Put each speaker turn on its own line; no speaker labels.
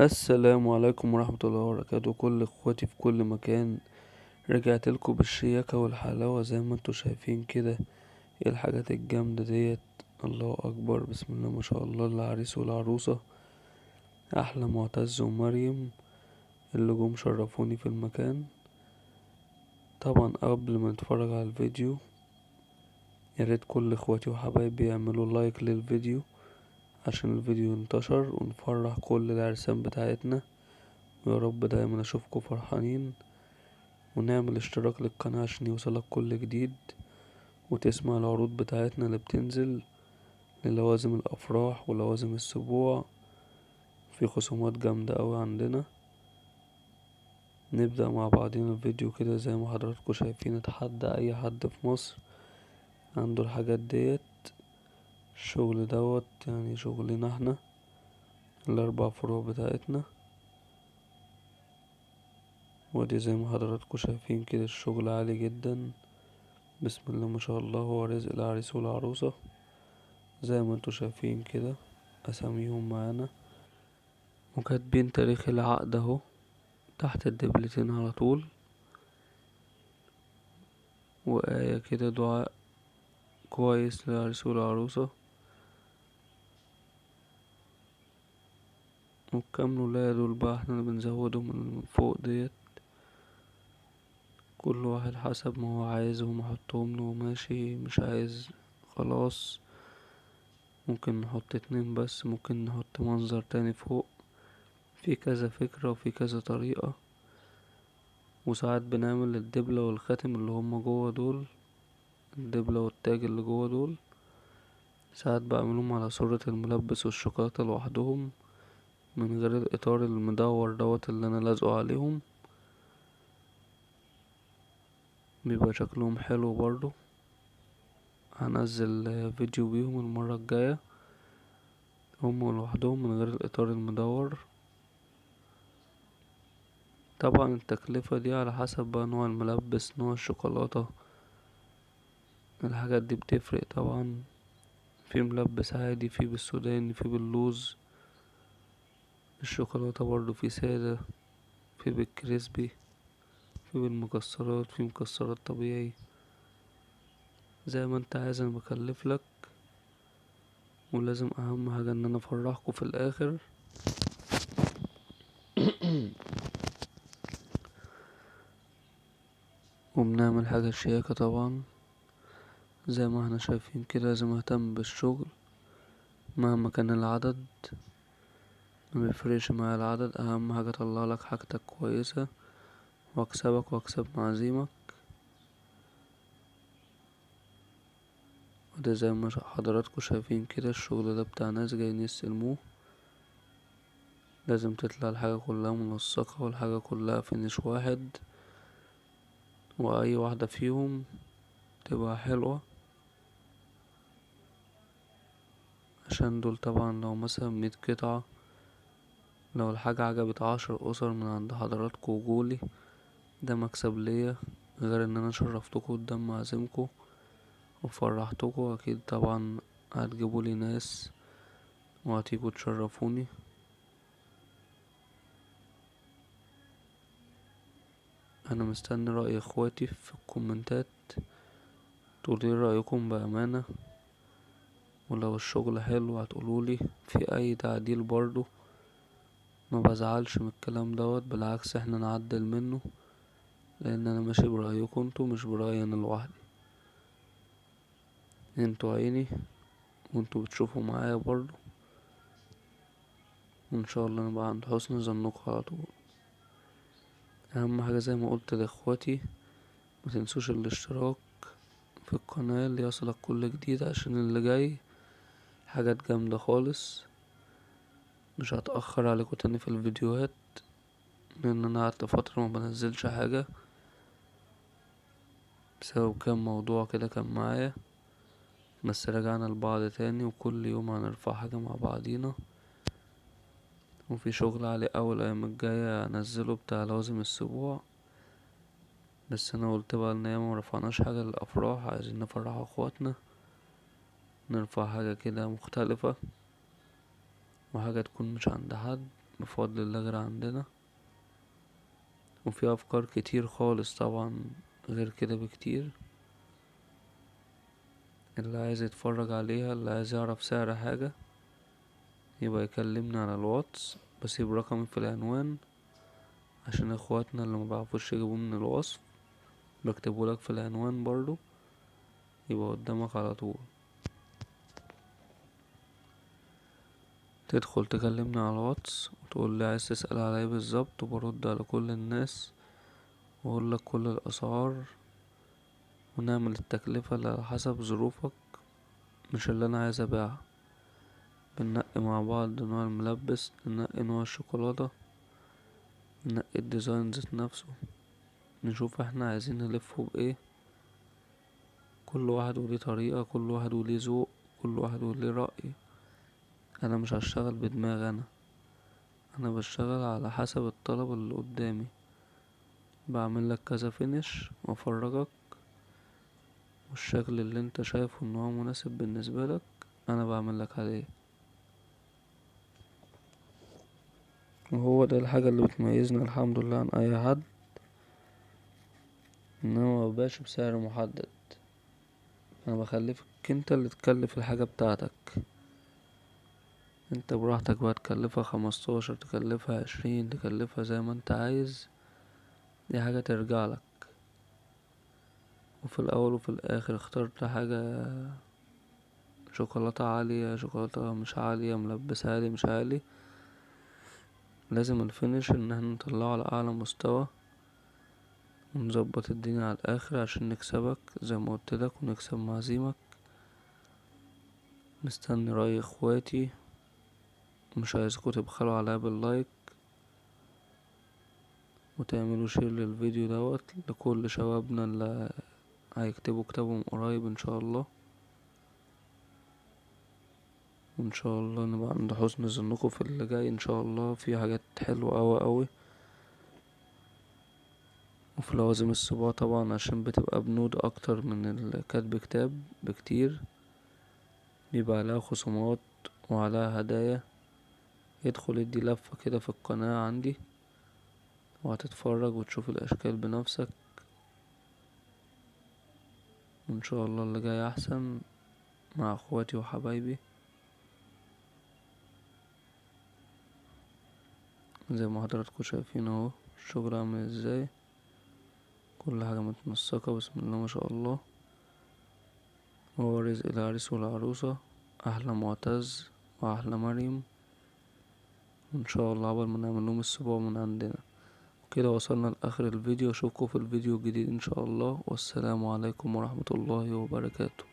السلام عليكم ورحمة الله وبركاته، كل اخواتي في كل مكان. رجعت لكم بالشياكة والحلاوة زي ما انتوا شايفين كده. ايه الحاجات الجامدة ديت؟ الله اكبر، بسم الله ما شاء الله. العريس والعروسة احلى معتز ومريم اللي جم شرفوني في المكان. طبعا قبل ما نتفرج على الفيديو، ياريت كل اخواتي وحبايبي يعملوا لايك للفيديو عشان الفيديو ينتشر ونفرح كل العرسان بتاعتنا، ويا رب دايما اشوفكم فرحانين. ونعمل اشتراك للقناة عشان يوصلك كل جديد، وتسمع العروض بتاعتنا اللي بتنزل للوازم الأفراح ولوازم السبوع. في خصومات جامدة أوي عندنا. نبدأ مع بعضين الفيديو كده زي ما حضراتكم شايفين. اتحدى أي حد في مصر عنده الحاجات ديت. الشغل دوت يعني شغلنا احنا، الأربع فروع بتاعتنا. ودي زي ما حضراتكم شايفين كده الشغل عالي جدا، بسم الله ما شاء الله. هو رزق العريس والعروسة زي ما انتوا شايفين كده، أساميهم معانا وكاتبين تاريخ العقد اهو تحت الدبلتين على طول، وآية كده دعاء كويس للعريس والعروسة. والكام ولاية دول بقى احنا اللي بنزودهم من فوق ديت، كل واحد حسب ما هو عايزهم نحطهم له. ماشي، مش عايز خلاص ممكن نحط اتنين بس، ممكن نحط منظر تاني فوق. في كذا فكرة وفي كذا طريقة. وساعات بنعمل الدبلة والخاتم اللي هما جوا دول، الدبلة والتاج اللي جوا دول ساعات بعملهم على صورة الملبس والشوكولاتة لوحدهم من غير الإطار المدور دوت اللي أنا لازقه عليهم. بيبقى شكلهم حلو برضو. هنزل فيديو بيهم المرة الجاية هم لوحدهم من غير الإطار المدور. طبعا التكلفة دي على حسب بقى نوع الملبس، نوع الشوكولاتة، الحاجات دي بتفرق طبعا. في ملبس عادي، في بالسوداني، في باللوز. الشوكولاتة برضو في سادة، في بالكريسبي، في بالمكسرات، في مكسرات طبيعي. زي ما انت عايز انا بكلفلك. ولازم اهم حاجة ان انا افرحكوا في الاخر. وبنعمل حاجة شياكة طبعا. زي ما احنا شايفين كده لازم اهتم بالشغل مهما كان العدد. مبيفرقش معايا العدد، اهم حاجة اطلعلك حاجتك كويسة واكسبك واكسب معازيمك. وده زي ما حضراتكم شايفين كده الشغل ده بتاع ناس جايين يستلموه. لازم تطلع الحاجة كلها منسقة والحاجة كلها فينش واحد، واي واحدة فيهم تبقى حلوة. عشان دول طبعا لو مثلا 100 قطعة، لو الحاجة عجبت 10 أسر من عند حضراتكم وجولي، ده مكسب ليا، غير ان انا شرفتكوا قدام معازيمكوا وفرحتكوا. اكيد طبعا هتجيبولي ناس وهتيجوا تشرفوني. انا مستني رأي اخواتي في الكومنتات، تقولي رأيكم بأمانة. ولو الشغل حلو هتقولولي في اي تعديل برضو، ما بزعلش من الكلام دوت، بالعكس احنا نعدل منه، لان انا ماشي برأيكم انتوا مش برأيي انا لوحدي. انتوا عيني وانتوا بتشوفوا معايا برضو، وان شاء الله نبقى عند حسن ظنكم على طول. اهم حاجة زي ما قلت لاخواتي، متنسوش الاشتراك في القناة ليصلك كل جديد، عشان اللي جاي حاجات جامدة خالص. مش هتأخر عليكم تاني في الفيديوهات، لان انا قعدت فترة ما بنزلش حاجة بسبب كام موضوع كده كان معايا. بس رجعنا لبعض تاني، وكل يوم هنرفع حاجة مع بعضينا. وفي شغل عليه اول ايام الجاية هنزله بتاع لوازم السبوع. بس انا قلت بقى ان ما رفعناش حاجة للافراح، عايزين نفرح اخواتنا، نرفع حاجة كده مختلفة وحاجة تكون مش عند حد. بفضل الله غير عندنا، وفي افكار كتير خالص طبعا غير كده بكتير. اللي عايز يتفرج عليها، اللي عايز يعرف سعر حاجة، يبقى يكلمني على الواتس، بسيب رقمي في العنوان عشان اخواتنا اللي مبعرفوش يجيبوه من الوصف، بكتبهولك في العنوان برضو، يبقى قدامك على طول. تدخل تكلمني على الواتس وتقولي عايز تسأل على ايه بالظبط، وبرد على كل الناس واقولك كل الاسعار، ونعمل التكلفة اللي على حسب ظروفك، مش اللي انا عايز ابيعها. بننقي مع بعض نوع الملبس، ننقي نوع الشوكولاتة، ننقي الديزاين ذات نفسه، نشوف احنا عايزين نلفه بايه. كل واحد وليه طريقة، كل واحد وليه ذوق، كل واحد وليه رأي. انا مش هشتغل بدماغي، انا بشتغل على حسب الطلب اللي قدامي. بعمل لك كذا فينش وافرجك، والشكل اللي انت شايفه ان هو مناسب بالنسبة لك انا بعمل لك عليه. وهو ده الحاجة اللي بتميزنا الحمد لله عن اي حد، ان انا مبقاش بسعر محدد. انا بخليك انت اللي تكلف الحاجة بتاعتك، انت براحتك بقى، تكلفها 15، تكلفها 20، تكلفها زي ما انت عايز، دي حاجة ترجع لك. وفي الاول وفي الاخر اخترت حاجة شوكولاتة عالية، شوكولاتة مش عالية، ملبس عالي مش عالي، لازم الفينش ان احنا نطلعه على اعلى مستوى، ونظبط الدنيا على الاخر عشان نكسبك زي ما قلتلك، ونكسب معزيمك. مستني رأي اخواتي، مش عايزكوا تبخلوا عليا باللايك، وتعملوا شير للفيديو دوت لكل شبابنا اللي هيكتبوا كتابهم قريب ان شاء الله. وان شاء الله نبقى عند حسن ظنكم في اللي جاي، ان شاء الله في حاجات حلوة اوي اوي. وفي لوازم السبوع طبعا عشان بتبقى بنود اكتر من كتب كتاب بكتير، بيبقى عليها خصومات وعليها هدايا. ادخل ادي لفة كده في القناة عندي، وهتتفرج وتشوف الاشكال بنفسك، وان شاء الله اللي جاي احسن مع اخواتي وحبايبي. زي ما حضراتكم شايفين اهو الشغل عامل ازاي، كل حاجة متنسقة بسم الله ما شاء الله. هو رزق العريس والعروسة، احلى معتز واحلى مريم، وان شاء الله عقبال ما نعمل لهم السبوع من عندنا. كده وصلنا لاخر الفيديو، اشوفكم في الفيديو الجديد ان شاء الله، والسلام عليكم ورحمة الله وبركاته.